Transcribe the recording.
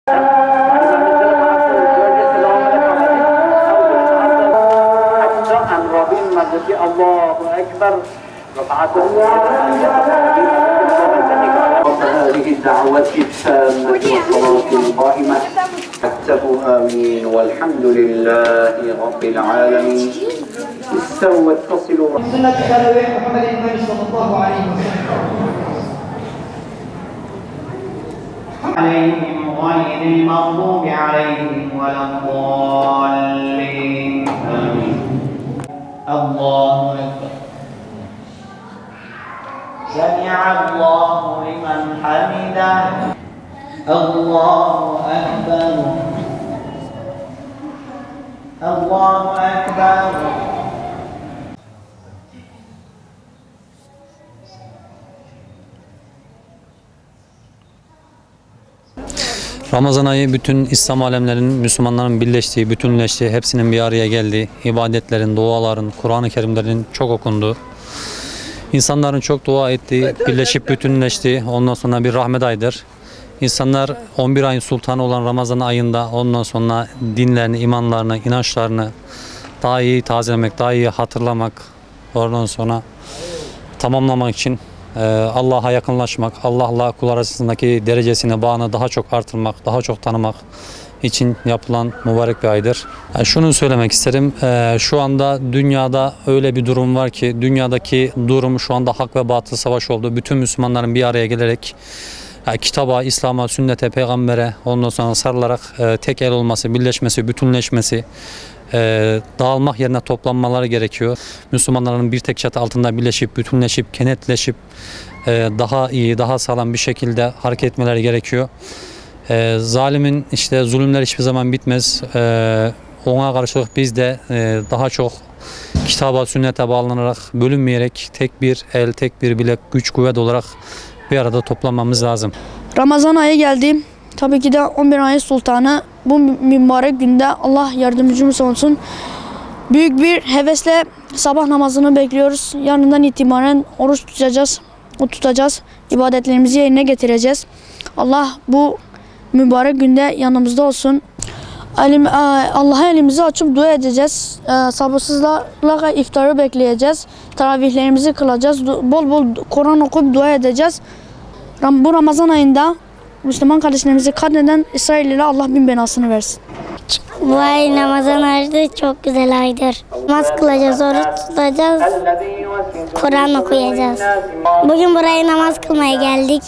Allahu Ekber. هذه الدعوة التامة والصلاة القائمة أكتب آمين والحمد لله رب العالمين. استوت تصل سنة محمد صلى الله عليه وسلم عليهم غير المغضوب عليهم ولا الضالين. آمين. الله أكبر. سمع الله لمن حمده. الله أكبر. الله أكبر. Ramazan ayı bütün İslam alemlerinin, Müslümanların birleştiği, bütünleştiği, hepsinin bir araya geldiği, ibadetlerin, duaların, Kur'an-ı Kerimlerin çok okunduğu, insanların çok dua ettiği, birleşip bütünleştiği, ondan sonra bir rahmet ayıdır. İnsanlar 11 ayın sultanı olan Ramazan ayında ondan sonra dinlerini, imanlarını, inançlarını daha iyi tazelemek, daha iyi hatırlamak, ondan sonra tamamlamak için Allah'a yakınlaşmak, Allah'la kul arasındaki derecesini, bağını daha çok artırmak, daha çok tanımak için yapılan mübarek bir aydır. Şunu söylemek isterim, şu anda dünyada öyle bir durum var ki, dünyadaki durum şu anda hak ve batıl savaş oldu. Bütün Müslümanların bir araya gelerek kitaba, İslam'a, sünnete, peygambere ondan sonra sarılarak tek el olması, birleşmesi, bütünleşmesi, dağılmak yerine toplanmaları gerekiyor. Müslümanların bir tek çatı altında birleşip, bütünleşip, kenetleşip daha iyi, daha sağlam bir şekilde hareket etmeleri gerekiyor. Zalimin zulümler hiçbir zaman bitmez. Ona karşılık biz de daha çok kitaba, sünnete bağlanarak, bölünmeyerek tek bir el, tek bir bilek, güç, kuvvet olarak bir arada toplanmamız lazım. Ramazan ayı geldi. Tabii ki de 11 ayın sultanı. Bu mübarek günde Allah yardımcımız olsun. Büyük bir hevesle sabah namazını bekliyoruz. Yarından itibaren oruç tutacağız. İbadetlerimizi yerine getireceğiz. Allah bu mübarek günde yanımızda olsun. Allah'a elimizi açıp dua edeceğiz. Sabırsızlıkla iftarı bekleyeceğiz. Teravihlerimizi kılacağız. Bol bol Kur'an okuyup dua edeceğiz. Bu Ramazan ayında Müslüman kardeşlerimizi katleden İsraillilere Allah bin belasını versin. Bu ay Ramazan ayı çok güzel aydır. Namaz kılacağız, oruç tutacağız, Kur'an okuyacağız. Bugün buraya namaz kılmaya geldik.